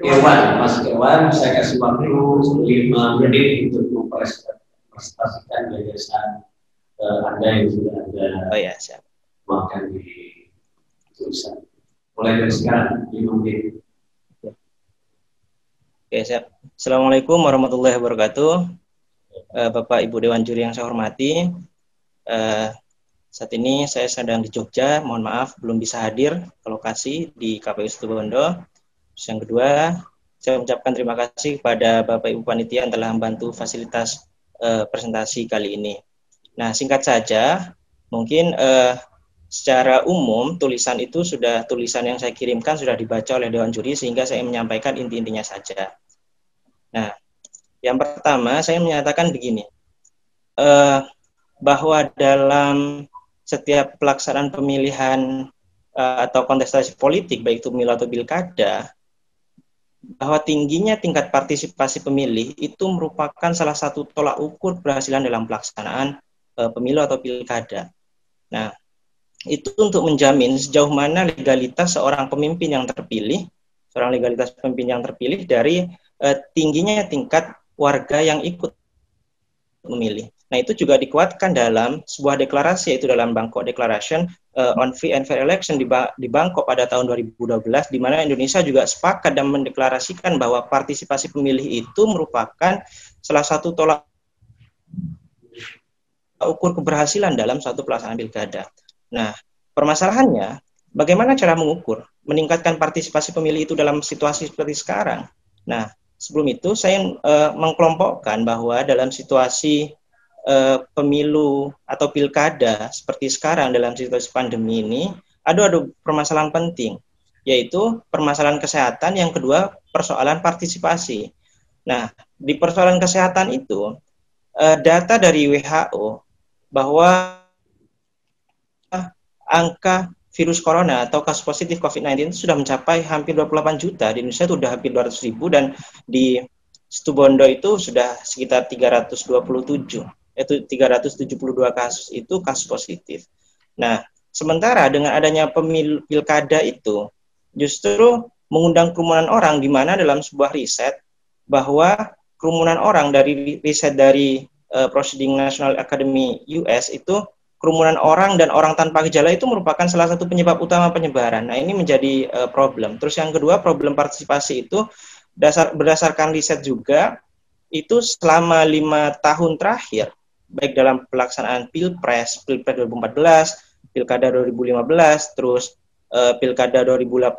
Irwan, Mas Irwan, saya kasih waktu 5 menit untuk mempresentasikan gagasan Anda yang sudah Anda makan di tulisan. Mulai dari sekarang, 5 menit. Oke, siap. Assalamualaikum warahmatullahi wabarakatuh. Bapak Ibu Dewan Juri yang saya hormati. Saat ini saya sedang di Jogja, mohon maaf belum bisa hadir ke lokasi di KPU Situbondo. Yang kedua, saya ucapkan terima kasih kepada Bapak Ibu Panitia yang telah membantu fasilitas presentasi kali ini. Nah, singkat saja, mungkin secara umum tulisan yang saya kirimkan sudah dibaca oleh Dewan Juri, sehingga saya menyampaikan inti-intinya saja. Nah, yang pertama saya menyatakan begini, bahwa dalam setiap pelaksanaan pemilihan atau kontestasi politik, baik itu pemilu atau pilkada, bahwa tingginya tingkat partisipasi pemilih itu merupakan salah satu tolak ukur keberhasilan dalam pelaksanaan pemilu atau pilkada. Nah, itu untuk menjamin sejauh mana legalitas seorang pemimpin yang terpilih, dari tingginya tingkat warga yang ikut memilih. Nah, itu juga dikuatkan dalam sebuah deklarasi, yaitu dalam Bangkok Declaration on Free and Fair Election di Bangkok pada tahun 2012, di mana Indonesia juga sepakat dan mendeklarasikan bahwa partisipasi pemilih itu merupakan salah satu tolak ukur keberhasilan dalam suatu pelaksanaan pilkada. Nah, permasalahannya, bagaimana cara mengukur, meningkatkan partisipasi pemilih itu dalam situasi seperti sekarang? Nah, sebelum itu saya mengkelompokkan bahwa dalam situasi pemilu atau pilkada seperti sekarang dalam situasi pandemi ini, ada permasalahan penting, yaitu permasalahan kesehatan, yang kedua persoalan partisipasi. Nah, di persoalan kesehatan itu, data dari WHO bahwa angka virus corona atau kasus positif COVID-19 sudah mencapai hampir 28 juta. Di Indonesia itu sudah hampir 200 ribu, dan di Situbondo itu sudah sekitar 327, yaitu 372 kasus itu kasus positif. Nah, sementara dengan adanya pemilu pilkada itu justru mengundang kerumunan orang, di mana dalam sebuah riset bahwa kerumunan orang dari riset dari Proceeding National Academy US itu, kerumunan orang dan orang tanpa gejala itu merupakan salah satu penyebab utama penyebaran. Nah, ini menjadi problem. Terus yang kedua, problem partisipasi itu berdasarkan riset juga, itu selama 5 tahun terakhir, baik dalam pelaksanaan Pilpres 2014, Pilkada 2015, terus Pilkada 2018,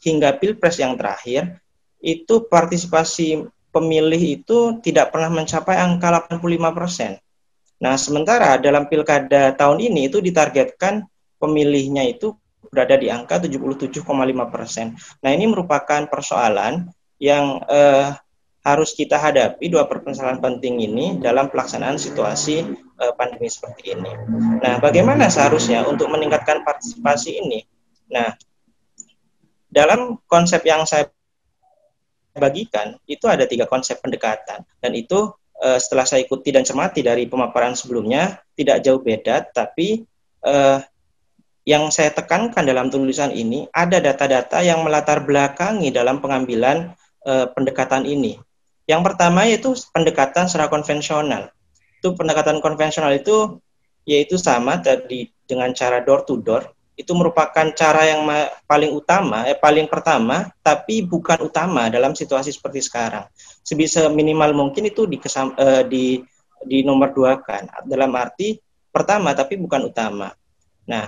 hingga Pilpres yang terakhir, itu partisipasi pemilih itu tidak pernah mencapai angka 85%. Nah, sementara dalam pilkada tahun ini itu ditargetkan pemilihnya itu berada di angka 77,5%. Nah, ini merupakan persoalan yang harus kita hadapi, dua permasalahan penting ini dalam pelaksanaan situasi pandemi seperti ini. Nah, bagaimana seharusnya untuk meningkatkan partisipasi ini? Nah, dalam konsep yang saya bagikan, itu ada 3 konsep pendekatan, dan itu setelah saya ikuti dan cermati dari pemaparan sebelumnya, tidak jauh beda, tapi yang saya tekankan dalam tulisan ini, ada data-data yang melatar belakangi dalam pengambilan pendekatan ini. Yang pertama yaitu pendekatan secara konvensional. Itu pendekatan konvensional itu yaitu sama tadi dengan cara door to door. Itu merupakan cara yang paling pertama, tapi bukan utama dalam situasi seperti sekarang. Sebisa minimal mungkin itu di nomor 2-kan, dalam arti pertama tapi bukan utama. Nah,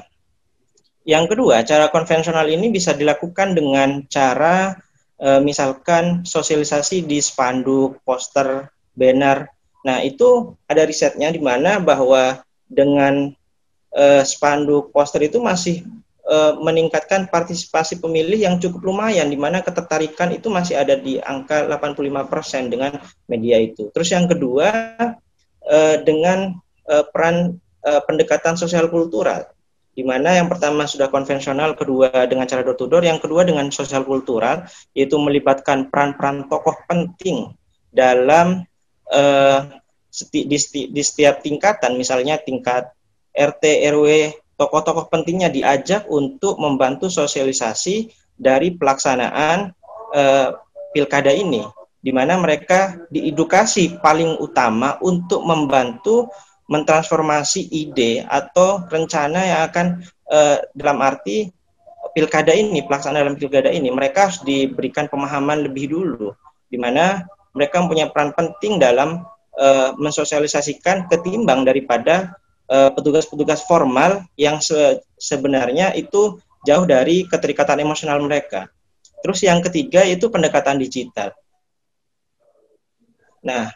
yang kedua, cara konvensional ini bisa dilakukan dengan cara misalkan sosialisasi di spanduk, poster, banner. Nah, itu ada risetnya di mana bahwa dengan spanduk, poster itu masih meningkatkan partisipasi pemilih yang cukup lumayan, di mana ketertarikan itu masih ada di angka 85% dengan media itu. Terus yang kedua, dengan peran pendekatan sosial kultural, di mana yang pertama sudah konvensional, kedua dengan cara door to door, yang kedua dengan sosial kultural, yaitu melibatkan peran-peran tokoh penting dalam di setiap tingkatan, misalnya tingkat RT, RW, tokoh-tokoh pentingnya diajak untuk membantu sosialisasi dari pelaksanaan pilkada ini, di mana mereka diedukasi paling utama untuk membantu mentransformasi ide atau rencana yang akan dalam arti pilkada ini, pelaksanaan dalam pilkada ini, mereka harus diberikan pemahaman lebih dulu, di mana mereka mempunyai peran penting dalam mensosialisasikan ketimbang daripada petugas-petugas formal yang sebenarnya itu jauh dari keterikatan emosional mereka. Terus yang ketiga itu pendekatan digital. Nah,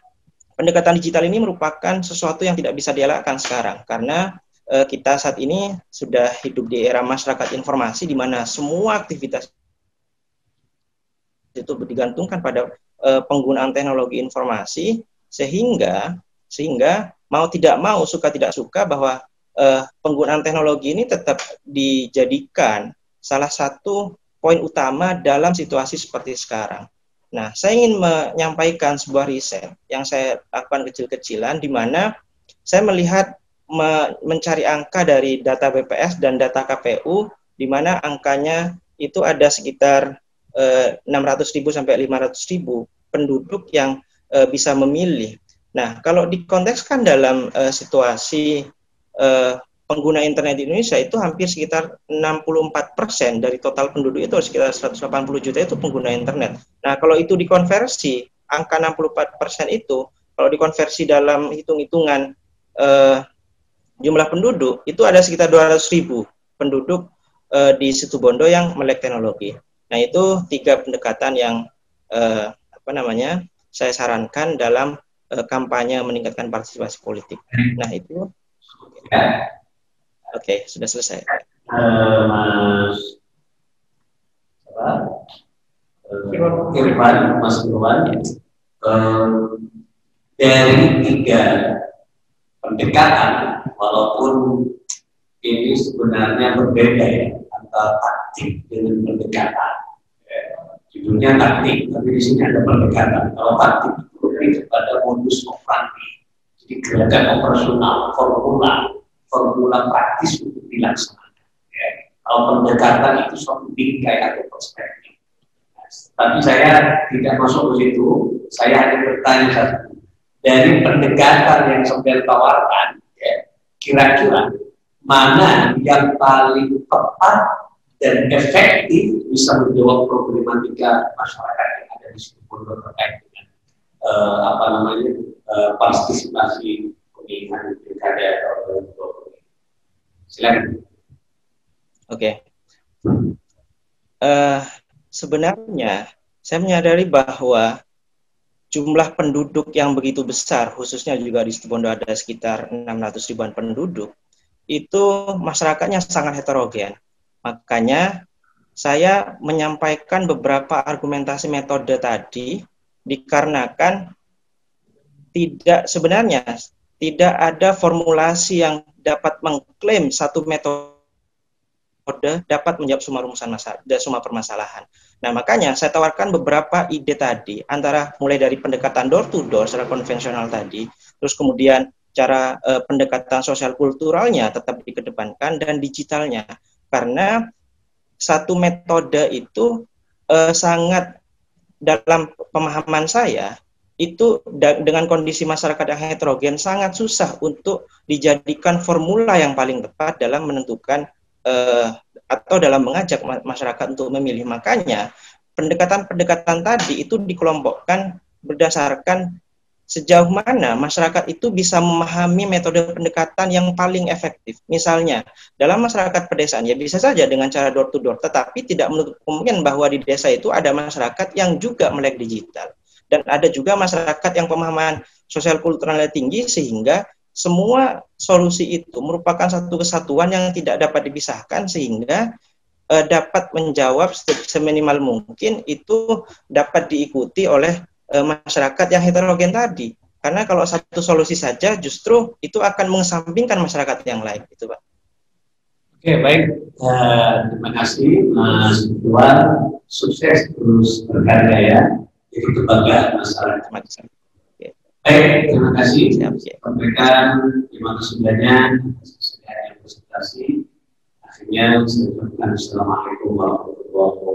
pendekatan digital ini merupakan sesuatu yang tidak bisa dielakkan sekarang, karena kita saat ini sudah hidup di era masyarakat informasi, di mana semua aktivitas itu digantungkan pada penggunaan teknologi informasi, sehingga mau tidak mau, suka tidak suka, bahwa penggunaan teknologi ini tetap dijadikan salah satu poin utama dalam situasi seperti sekarang. Nah, saya ingin menyampaikan sebuah riset yang saya lakukan kecil-kecilan, di mana saya melihat mencari angka dari data BPS dan data KPU, di mana angkanya itu ada sekitar 600.000 sampai 500.000 penduduk yang bisa memilih. Nah, kalau dikontekskan dalam situasi pengguna internet di Indonesia, itu hampir sekitar 64% dari total penduduk, itu sekitar 180 juta itu pengguna internet. Nah, kalau itu dikonversi, angka 64% itu, kalau dikonversi dalam hitung-hitungan jumlah penduduk, itu ada sekitar 200.000 penduduk di Situbondo yang melek teknologi. Nah, itu 3 pendekatan yang saya sarankan dalam kampanye meningkatkan partisipasi politik. Nah, itu Oke, sudah selesai. Mas Irfan, Mas Irfan, dari 3 pendekatan, walaupun ini sebenarnya berbeda ya, antara taktik dengan pendekatan. Judulnya taktik, tapi di sini ada pendekatan. Kalau taktik itu lebih kepada modus operandi, jadi gerakan operasional, formula praktis untuk dilaksanakan. Ya. Kalau pendekatan itu suatu bingkai atau perspektif. Tapi saya tidak masuk ke situ. Saya hanya bertanya satu. Dari pendekatan yang saya tawarkan, ya, kira-kira mana yang paling tepat dan efektif bisa menjawab problematika masyarakat yang ada di Situbondo terkait dengan partisipasi pemilihan pilkada tahun 2020. Silakan. Oke. Sebenarnya saya menyadari bahwa jumlah penduduk yang begitu besar, khususnya juga di Situbondo ada sekitar 600.000-an penduduk, itu masyarakatnya sangat heterogen. Makanya saya menyampaikan beberapa argumentasi metode tadi dikarenakan tidak ada formulasi yang dapat mengklaim satu metode dapat menjawab semua permasalahan. Nah, makanya saya tawarkan beberapa ide tadi, antara mulai dari pendekatan door to door secara konvensional tadi, terus kemudian cara pendekatan sosial kulturalnya tetap dikedepankan, dan digitalnya. Karena satu metode itu sangat, dalam pemahaman saya, itu dengan kondisi masyarakat yang heterogen sangat susah untuk dijadikan formula yang paling tepat dalam menentukan atau dalam mengajak masyarakat untuk memilih. Makanya pendekatan-pendekatan tadi itu dikelompokkan berdasarkan sejauh mana masyarakat itu bisa memahami metode pendekatan yang paling efektif. Misalnya, dalam masyarakat pedesaan, ya bisa saja dengan cara door to door, tetapi tidak menutup kemungkinan bahwa di desa itu ada masyarakat yang juga melek digital. Dan ada juga masyarakat yang pemahaman sosial kulturalnya tinggi, sehingga semua solusi itu merupakan satu kesatuan yang tidak dapat dipisahkan, sehingga dapat menjawab seminimal mungkin itu dapat diikuti oleh masyarakat yang heterogen tadi. Karena kalau satu solusi saja justru itu akan mengesampingkan masyarakat yang lain, itu Pak. Oke, baik. Terima kasih Mas Tuan. Sukses terus berkarya ya. Itu kebanggaan masyarakat. Baik, terima kasih. Sampaikan terima kasih banyak atas kesediaan presentasi. Akhirnya saya ucapkan assalamualaikum warahmatullahi wabarakatuh.